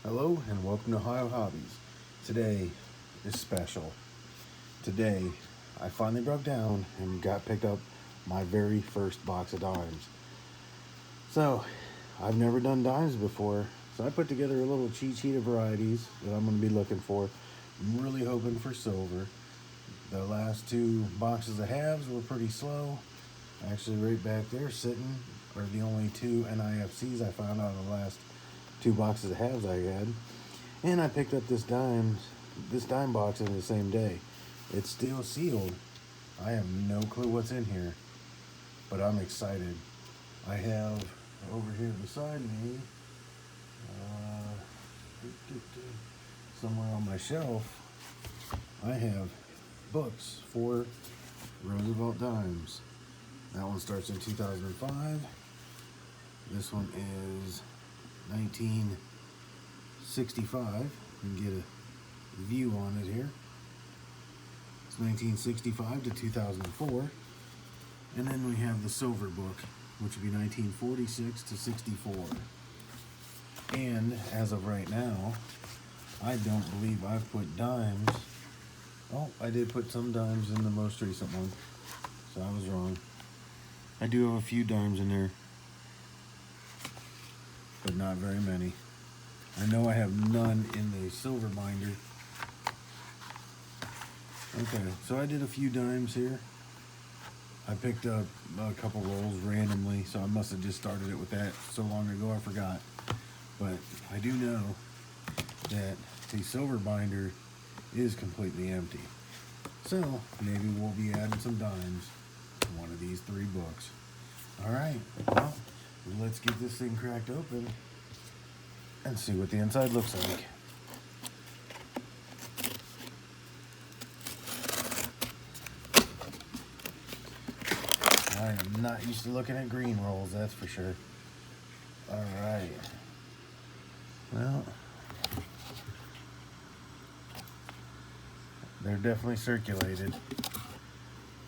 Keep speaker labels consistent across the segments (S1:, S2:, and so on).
S1: Hello and welcome to Ohio Hobbies. Today is special. Today I finally broke down and picked up my very first box of dimes. So I've never done dimes before, so I put together a little cheat sheet of varieties that I'm going to be looking for. I'm really hoping for silver. The last two boxes of halves were pretty slow. Actually, right back there sitting are the only two NIFCs I found out of the last two boxes of halves I had. And I picked up this dime box in the same day. It's still sealed. I have no clue what's in here, but I'm excited. I have over here beside me, somewhere on my shelf, I have books for Roosevelt dimes. That one starts in 2005. This one is 1965. You can get a view on it here. It's 1965 to 2004. And then we have the silver book, which would be 1946 to 64. And as of right now, I don't believe I've put dimes. Oh, I did put some dimes in the most recent one, so I was wrong. I do have a few dimes in there, but not very many. I know I have none in the silver binder. Okay, so I did a few dimes here. I picked up a couple rolls randomly, so I must have just started it with that so long ago I forgot. But I do know that the silver binder is completely empty. So maybe we'll be adding some dimes to one of these three books. All right, well, let's get this thing cracked open and see what the inside looks like. I am not used to looking at green rolls, that's for sure. All right. Well, they're definitely circulated.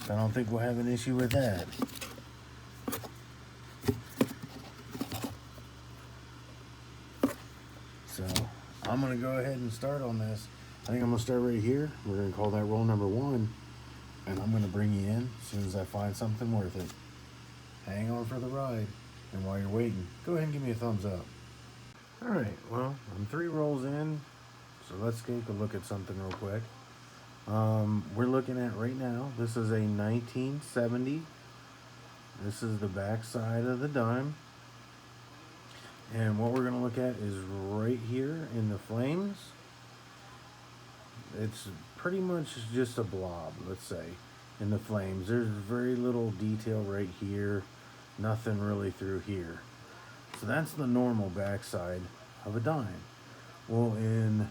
S1: I don't think we'll have an issue with that. So I'm gonna go ahead and start on this. I think I'm gonna start right here. We're gonna call that roll number 1. And I'm gonna bring you in as soon as I find something worth it. Hang on for the ride. And while you're waiting, go ahead and give me a thumbs up. All right, well, I'm 3 rolls in, so let's take a look at something real quick. We're looking at right now, this is a 1970. This is the back side of the dime. And what we're gonna look at is right here in the flames. It's pretty much just a blob, let's say, in the flames. There's very little detail right here, nothing really through here. So that's the normal backside of a dime. Well, in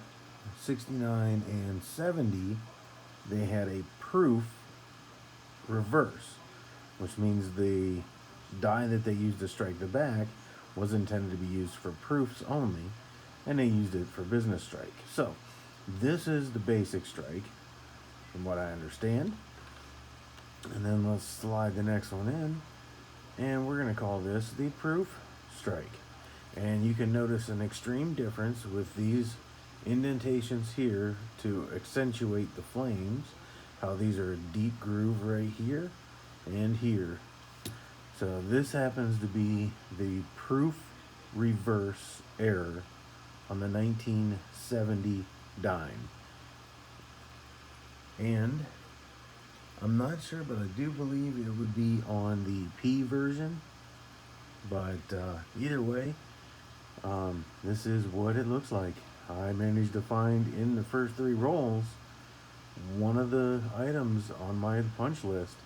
S1: 69 and 70, they had a proof reverse, which means the die that they used to strike the back was intended to be used for proofs only, and they used it for business strike. So this is the basic strike, from what I understand. And then let's slide the next one in, and we're going to call this the proof strike. And you can notice an extreme difference with these indentations here to accentuate the flames, how these are a deep groove right here and here. So this happens to be the proof reverse error on the 1970 dime. And I'm not sure, but I do believe it would be on the P version. But either way, this is what it looks like. I managed to find in the first 3 rolls one of the items on my punch list.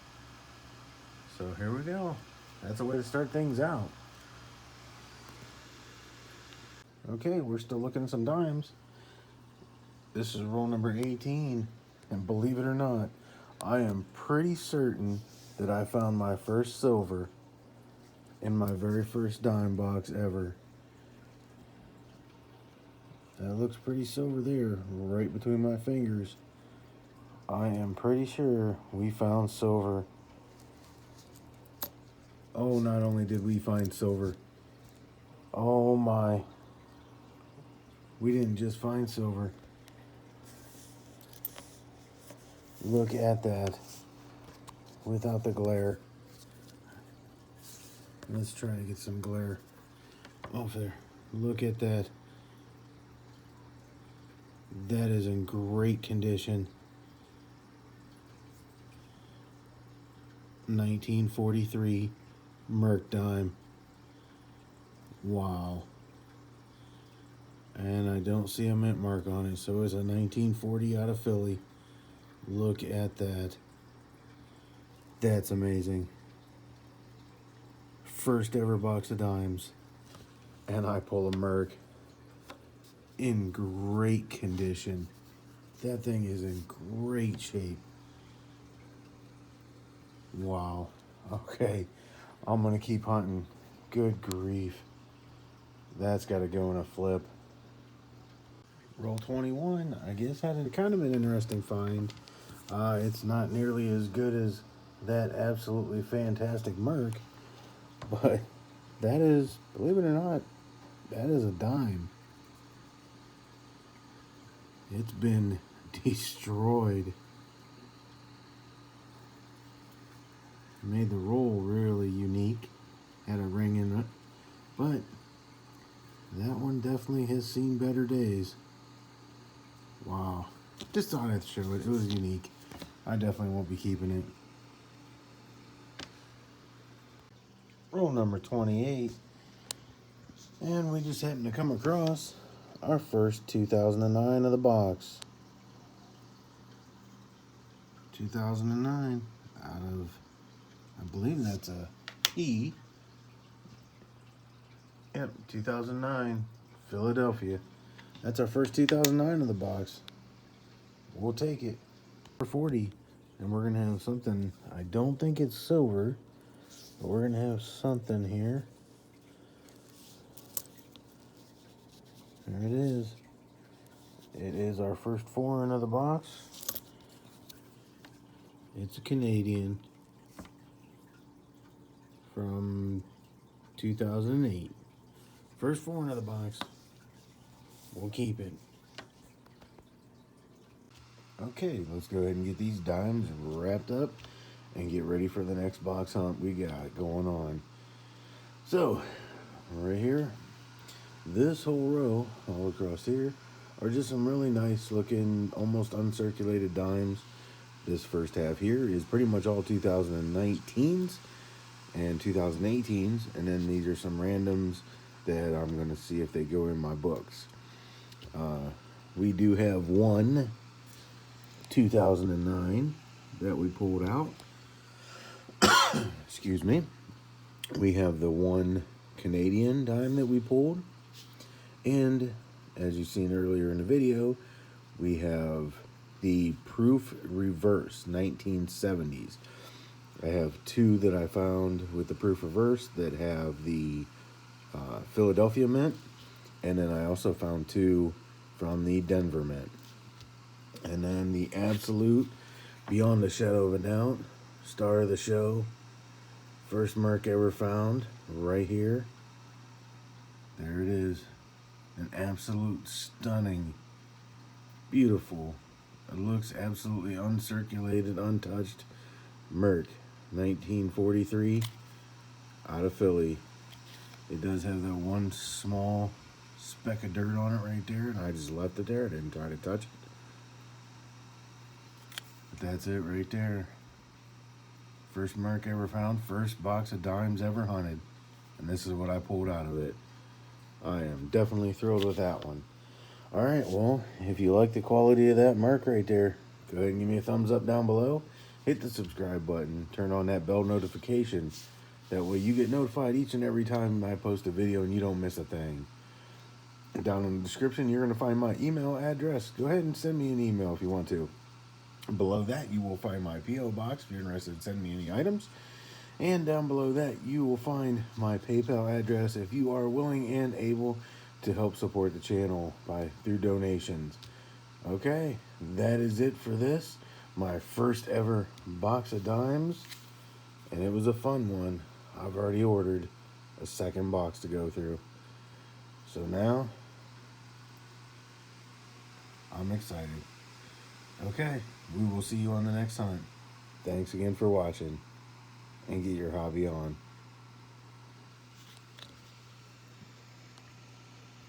S1: So here we go. That's a way to start things out. Okay, we're still looking at some dimes. This is roll number 18, and believe it or not, I am pretty certain that I found my first silver in my very first dime box ever. That looks pretty silver there, right between my fingers. I am pretty sure we found silver. Oh, not only did we find silver, oh my, we didn't just find silver. Look at that without the glare. Let's try to get some glare off there. Look at that. That is in great condition. 1943 Merc dime. Wow. And I don't see a mint mark on it, so it's a 1940 out of Philly. Look at that. That's amazing. First ever box of dimes. And I pull a Merc in great condition. That thing is in great shape. Wow. Okay. I'm going to keep hunting. Good grief. That's got to go in a flip. Roll 21. I guess had a kind of an interesting find. It's not nearly as good as that absolutely fantastic Merc, but that is, believe it or not, that is a dime. It's been destroyed. Made the roll really unique. Had a ring in it, but that one definitely has seen better days. Wow. Just thought I'd show it. It was unique. I definitely won't be keeping it. Roll number 28. And we just happened to come across our first 2009 of the box. 2009 out of, I believe that's a P. Yep, 2009, Philadelphia. That's our first 2009 of the box. We'll take it. For 40, and we're gonna have something. I don't think it's silver, but we're gonna have something here. There it is. It is our first foreign of the box. It's a Canadian from 2008. First foreign of the box. We'll keep it. Okay, let's go ahead and get these dimes wrapped up and get ready for the next box hunt we got going on. So, right here, this whole row, all across here, are just some really nice looking, almost uncirculated dimes. This first half here is pretty much all 2019s and 2018s, and then these are some randoms that I'm going to see if they go in my books. We do have one 2009 that we pulled out. Excuse me. We have the one Canadian dime that we pulled, and as you've seen earlier in the video, we have the Proof Reverse 1970s. I have two that I found with the Proof Reverse that have the Philadelphia Mint, and then I also found two from the Denver Mint. And then the absolute, beyond a shadow of a doubt, star of the show, first Merc ever found, right here. There it is. An absolute stunning, beautiful, it looks absolutely uncirculated, untouched Merc, 1943, out of Philly. It does have that one small speck of dirt on it right there, and I just left it there. I didn't try to touch it. But that's it right there. First Merc ever found, first box of dimes ever hunted. And this is what I pulled out of it. I am definitely thrilled with that one. Alright, well, if you like the quality of that Merc right there, go ahead and give me a thumbs up down below. Hit the subscribe button. Turn on that bell notification. That way you get notified each and every time I post a video and you don't miss a thing. Down in the description, you're going to find my email address. Go ahead and send me an email if you want to. Below that, you will find my P.O. box if you're interested in sending me any items. And down below that, you will find my PayPal address if you are willing and able to help support the channel through donations. Okay, that is it for this. My first ever box of dimes. And it was a fun one. I've already ordered a second box to go through. So now, I'm excited. Okay, we will see you on the next hunt. Thanks again for watching, and get your hobby on.